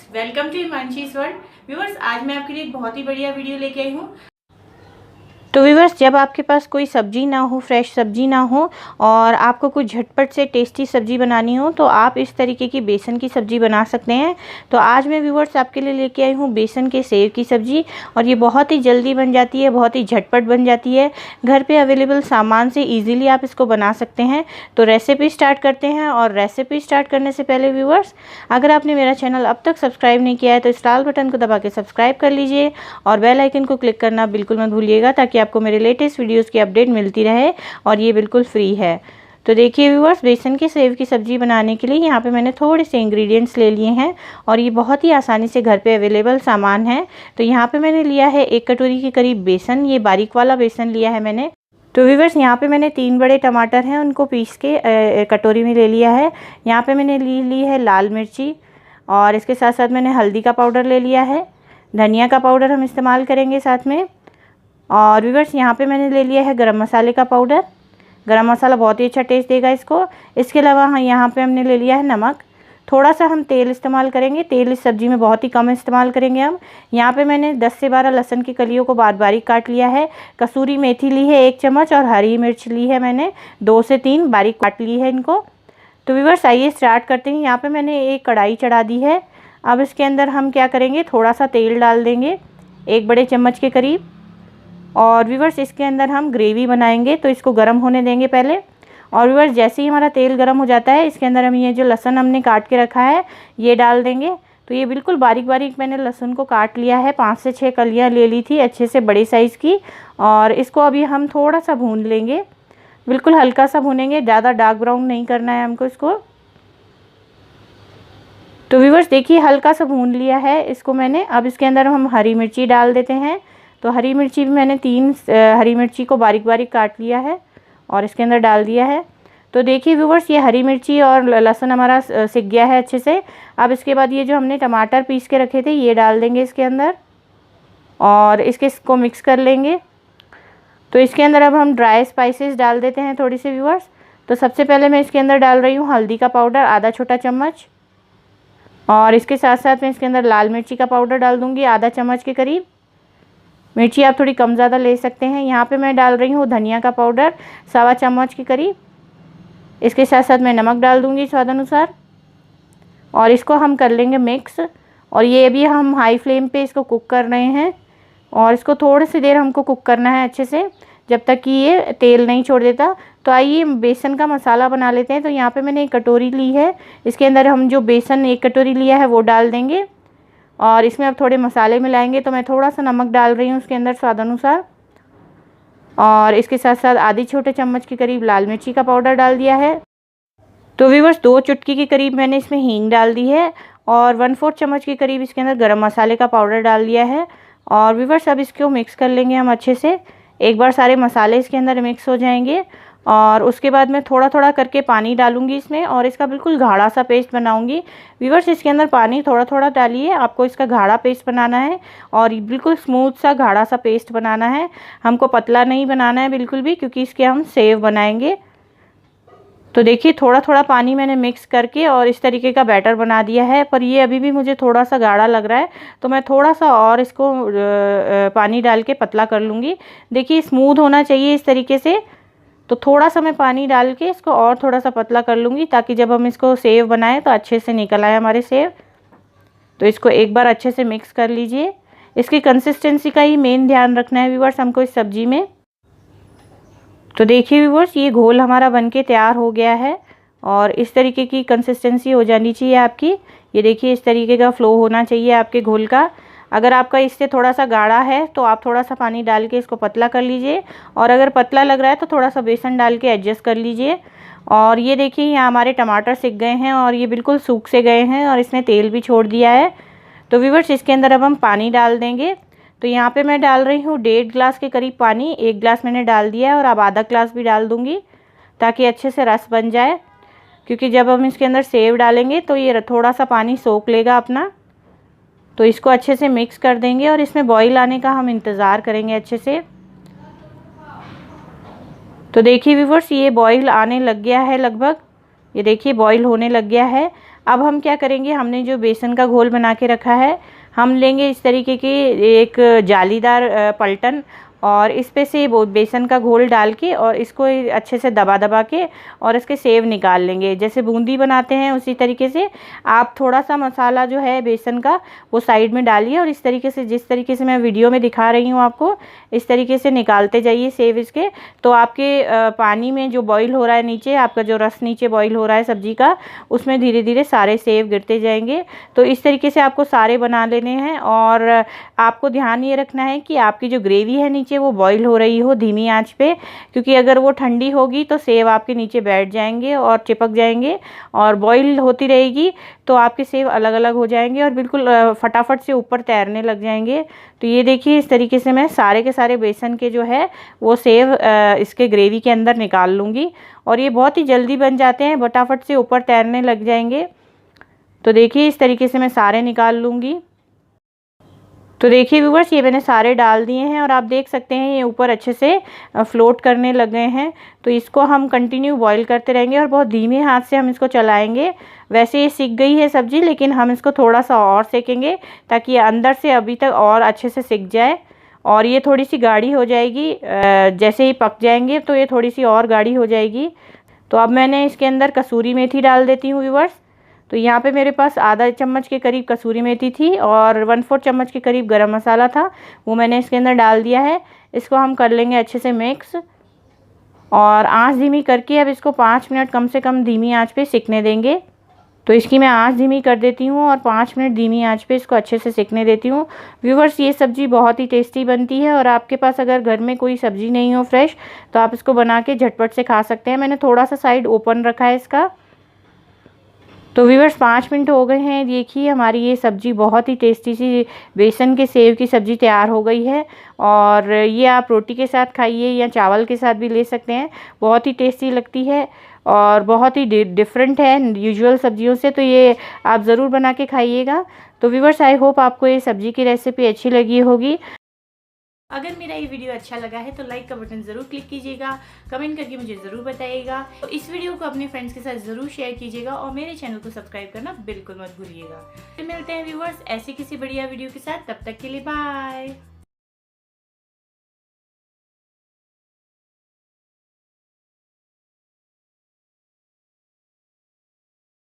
Welcome to Himanshi's world. Viewers, आज मैं आपके लिए एक बहुत ही बढ़िया वीडियो लेके आई हूँ। तो व्यूअर्स, जब आपके पास कोई सब्ज़ी ना हो, फ्रेश सब्ज़ी ना हो और आपको कुछ झटपट से टेस्टी सब्ज़ी बनानी हो तो आप इस तरीके की बेसन की सब्ज़ी बना सकते हैं। तो आज मैं व्यूअर्स आपके लिए लेके आई हूँ बेसन के सेव की सब्ज़ी, और ये बहुत ही जल्दी बन जाती है, बहुत ही झटपट बन जाती है। घर पे अवेलेबल सामान से ईजिली आप इसको बना सकते हैं। तो रेसिपी स्टार्ट करते हैं। और रेसिपी स्टार्ट करने से पहले व्यूअर्स, अगर आपने मेरा चैनल अब तक सब्सक्राइब नहीं किया है तो इस लाल बटन को दबा के सब्सक्राइब कर लीजिए और बेल आइकन को क्लिक करना बिल्कुल मत भूलिएगा, ताकि आपको मेरे लेटेस्ट वीडियोस की अपडेट मिलती रहे, और ये बिल्कुल फ्री है। तो देखिए व्यूअर्स, बेसन के सेव की सब्ज़ी बनाने के लिए यहाँ पे मैंने थोड़े से इंग्रेडिएंट्स ले लिए हैं, और ये बहुत ही आसानी से घर पे अवेलेबल सामान है। तो यहाँ पे मैंने लिया है 1 कटोरी के करीब बेसन, ये बारीक वाला बेसन लिया है मैंने। तो व्यूअर्स, यहाँ पे मैंने 3 बड़े टमाटर हैं, उनको पीस के कटोरी में ले लिया है। यहाँ पे मैंने ली है लाल मिर्ची, और इसके साथ साथ मैंने हल्दी का पाउडर ले लिया है, धनिया का पाउडर हम इस्तेमाल करेंगे साथ में। और व्यूअर्स, यहाँ पे मैंने ले लिया है गरम मसाले का पाउडर। गरम मसाला बहुत ही अच्छा टेस्ट देगा इसको। इसके अलावा यहाँ पे हमने ले लिया है नमक। थोड़ा सा हम तेल इस्तेमाल करेंगे, तेल इस सब्ज़ी में बहुत ही कम इस्तेमाल करेंगे हम। यहाँ पे मैंने 10 से 12 लहसुन की कलियों को बारीक काट लिया है। कसूरी मेथी ली है 1 चम्मच, और हरी मिर्च ली है मैंने 2 से 3 बारीक काट ली है इनको। तो व्यूअर्स, आइए स्टार्ट करते हैं। यहाँ पे मैंने एक कढ़ाई चढ़ा दी है। अब इसके अंदर हम क्या करेंगे, थोड़ा सा तेल डाल देंगे 1 बड़े चम्मच के करीब। और व्यूअर्स, इसके अंदर हम ग्रेवी बनाएंगे, तो इसको गर्म होने देंगे पहले। और व्यूअर्स, जैसे ही हमारा तेल गर्म हो जाता है, इसके अंदर हम ये जो लहसुन हमने काट के रखा है ये डाल देंगे। तो ये बिल्कुल बारीक बारीक मैंने लहसुन को काट लिया है, 5 से 6 कलियाँ ले ली थी अच्छे से बड़े साइज़ की। और इसको अभी हम थोड़ा सा भून लेंगे, बिल्कुल हल्का सा भूनेंगे, ज़्यादा डार्क ब्राउन नहीं करना है हमको इसको। तो व्यूअर्स देखिए, हल्का सा भून लिया है इसको मैंने। अब इसके अंदर हम हरी मिर्ची डाल देते हैं। तो हरी मिर्ची भी मैंने 3 हरी मिर्ची को बारीक बारीक काट लिया है और इसके अंदर डाल दिया है। तो देखिए व्यूअर्स, ये हरी मिर्ची और लहसुन हमारा सिक गया है अच्छे से। अब इसके बाद ये जो हमने टमाटर पीस के रखे थे ये डाल देंगे इसके अंदर, और इसको मिक्स कर लेंगे। तो इसके अंदर अब हम ड्राई स्पाइसेस डाल देते हैं थोड़ी सी व्यूअर्स। तो सबसे पहले मैं इसके अंदर डाल रही हूँ हल्दी का पाउडर आधा छोटा चम्मच, और इसके साथ साथ मैं इसके अंदर लाल मिर्ची का पाउडर डाल दूँगी आधा चम्मच के करीब। मिर्ची आप थोड़ी कम ज़्यादा ले सकते हैं। यहाँ पे मैं डाल रही हूँ धनिया का पाउडर 1.25 चम्मच के करीब। इसके साथ साथ मैं नमक डाल दूँगी स्वाद अनुसार, और इसको हम कर लेंगे मिक्स। और ये भी हम हाई फ्लेम पे इसको कुक कर रहे हैं, और इसको थोड़ी सी देर हमको कुक करना है अच्छे से, जब तक कि ये तेल नहीं छोड़ देता। तो आइए बेसन का मसाला बना लेते हैं। तो यहाँ पे मैंने 1 कटोरी ली है, इसके अंदर हम जो बेसन 1 कटोरी लिया है वो डाल देंगे, और इसमें अब थोड़े मसाले मिलाएंगे। तो मैं थोड़ा सा नमक डाल रही हूँ उसके अंदर स्वाद अनुसार, और इसके साथ साथ आधी छोटे चम्मच के करीब लाल मिर्ची का पाउडर डाल दिया है। तो व्यूअर्स, 2 चुटकी के करीब मैंने इसमें हींग डाल दी है, और 1/4 चम्मच के करीब इसके अंदर गरम मसाले का पाउडर डाल दिया है। और व्यूअर्स, अब इसको मिक्स कर लेंगे हम अच्छे से। एक बार सारे मसाले इसके अंदर मिक्स हो जाएंगे, और उसके बाद मैं थोड़ा थोड़ा करके पानी डालूंगी इसमें, और इसका बिल्कुल गाढ़ा सा पेस्ट बनाऊंगी। व्यूअर्स, इसके अंदर पानी थोड़ा थोड़ा डालिए, आपको इसका गाढ़ा पेस्ट बनाना है, और बिल्कुल स्मूथ सा गाढ़ा सा पेस्ट बनाना है। हमको पतला नहीं बनाना है बिल्कुल भी, क्योंकि इसके हम सेव बनाएंगे। तो देखिए, थोड़ा थोड़ा पानी मैंने मिक्स करके और इस तरीके का बैटर बना दिया है, पर ये अभी भी मुझे थोड़ा सा गाढ़ा लग रहा है, तो मैं थोड़ा सा और इसको पानी डाल के पतला कर लूँगी। देखिए, स्मूथ होना चाहिए इस तरीके से। तो थोड़ा सा मैं पानी डाल के इसको और थोड़ा सा पतला कर लूँगी, ताकि जब हम इसको सेव बनाएं तो अच्छे से निकल आए हमारे सेव। तो इसको एक बार अच्छे से मिक्स कर लीजिए। इसकी कंसिस्टेंसी का ही मेन ध्यान रखना है व्यूअर्स हमको इस सब्ज़ी में। तो देखिए व्यूअर्स, ये घोल हमारा बनके तैयार हो गया है, और इस तरीके की कंसिस्टेंसी हो जानी चाहिए आपकी। ये देखिए, इस तरीके का फ़्लो होना चाहिए आपके घोल का। अगर आपका इससे थोड़ा सा गाढ़ा है तो आप थोड़ा सा पानी डाल के इसको पतला कर लीजिए, और अगर पतला लग रहा है तो थोड़ा सा बेसन डाल के एडजस्ट कर लीजिए। और ये देखिए, यहाँ हमारे टमाटर सिक गए हैं, और ये बिल्कुल सूख से गए हैं, और इसने तेल भी छोड़ दिया है। तो व्यूअर्स, इसके अंदर अब हम पानी डाल देंगे। तो यहाँ पे मैं डाल रही हूँ 1.5 गिलास के करीब पानी। 1 गिलास मैंने डाल दिया है, और अब आधा गिलास भी डाल दूँगी, ताकि अच्छे से रस बन जाए। क्योंकि जब हम इसके अंदर सेव डालेंगे तो ये थोड़ा सा पानी सोख लेगा अपना। तो इसको अच्छे से मिक्स कर देंगे, और इसमें बॉईल आने का हम इंतज़ार करेंगे अच्छे से। तो देखिए व्यूअर्स, ये बॉईल आने लग गया है लगभग। ये देखिए, बॉईल होने लग गया है। अब हम क्या करेंगे, हमने जो बेसन का घोल बना के रखा है, हम लेंगे इस तरीके की एक जालीदार पलटन, और इस पे से वो बेसन का घोल डाल के और इसको अच्छे से दबा दबा के और इसके सेव निकाल लेंगे। जैसे बूंदी बनाते हैं उसी तरीके से आप थोड़ा सा मसाला जो है बेसन का वो साइड में डालिए, और इस तरीके से, जिस तरीके से मैं वीडियो में दिखा रही हूँ आपको, इस तरीके से निकालते जाइए सेव इसके। तो आपके पानी में जो बॉईल हो रहा है नीचे, आपका जो रस नीचे बॉईल हो रहा है सब्जी का, उसमें धीरे धीरे सारे सेव गिरते जाएंगे। तो इस तरीके से आपको सारे बना लेने हैं, और आपको ध्यान ये रखना है कि आपकी जो ग्रेवी है नीचे वो बॉईल हो रही हो धीमी आंच पे, क्योंकि अगर वो ठंडी होगी तो सेव आपके नीचे बैठ जाएंगे और चिपक जाएंगे, और बॉईल होती रहेगी तो आपके सेव अलग अलग हो जाएंगे और बिल्कुल फटाफट से ऊपर तैरने लग जाएंगे। तो ये देखिए इस तरीके से मैं सारे के सारे बेसन के जो है वो सेव इसके ग्रेवी के अंदर निकाल लूँगी, और ये बहुत ही जल्दी बन जाते हैं, फटाफट से ऊपर तैरने लग जाएंगे। तो देखिए इस तरीके से मैं सारे निकाल लूँगी। तो देखिए व्यूअर्स, ये मैंने सारे डाल दिए हैं, और आप देख सकते हैं ये ऊपर अच्छे से फ्लोट करने लग गए हैं। तो इसको हम कंटिन्यू बॉईल करते रहेंगे और बहुत धीमे हाथ से हम इसको चलाएंगे। वैसे ये सिक गई है सब्ज़ी, लेकिन हम इसको थोड़ा सा और सेकेंगे ताकि ये अंदर से अभी तक और अच्छे से सिक जाए, और ये थोड़ी सी गाढ़ी हो जाएगी। जैसे ही पक जाएंगे तो ये थोड़ी सी और गाढ़ी हो जाएगी। तो अब मैंने इसके अंदर कसूरी मेथी डाल देती हूँ व्यूअर्स। तो यहाँ पे मेरे पास आधा चम्मच के करीब कसूरी मेथी थी, और 1/4 चम्मच के करीब गरम मसाला था, वो मैंने इसके अंदर डाल दिया है। इसको हम कर लेंगे अच्छे से मिक्स, और आंच धीमी करके अब इसको 5 मिनट कम से कम धीमी आंच पे सिकने देंगे। तो इसकी मैं आंच धीमी कर देती हूँ और 5 मिनट धीमी आंच पे इसको अच्छे से सिकने देती हूँ। व्यूअर्स, ये सब्ज़ी बहुत ही टेस्टी बनती है, और आपके पास अगर घर में कोई सब्ज़ी नहीं हो फ्रेश तो आप इसको बना के झटपट से खा सकते हैं। मैंने थोड़ा सा साइड ओपन रखा है इसका। तो व्यूअर्स 5 मिनट हो गए हैं, देखिए हमारी ये सब्ज़ी बहुत ही टेस्टी सी बेसन के सेव की सब्ज़ी तैयार हो गई है, और ये आप रोटी के साथ खाइए या चावल के साथ भी ले सकते हैं। बहुत ही टेस्टी लगती है और बहुत ही डिफरेंट है यूजुअल सब्जियों से, तो ये आप ज़रूर बना के खाइएगा। तो व्यूअर्स, आई होप आपको ये सब्ज़ी की रेसिपी अच्छी लगी होगी। अगर मेरा ये वीडियो अच्छा लगा है तो लाइक का बटन ज़रूर क्लिक कीजिएगा, कमेंट करके मुझे ज़रूर बताइएगा। तो इस वीडियो को अपने फ्रेंड्स के साथ ज़रूर शेयर कीजिएगा, और मेरे चैनल को सब्सक्राइब करना बिल्कुल मत भूलिएगा। फिर मिलते हैं व्यूअर्स ऐसे किसी बढ़िया वीडियो के साथ, तब तक के लिए बाय।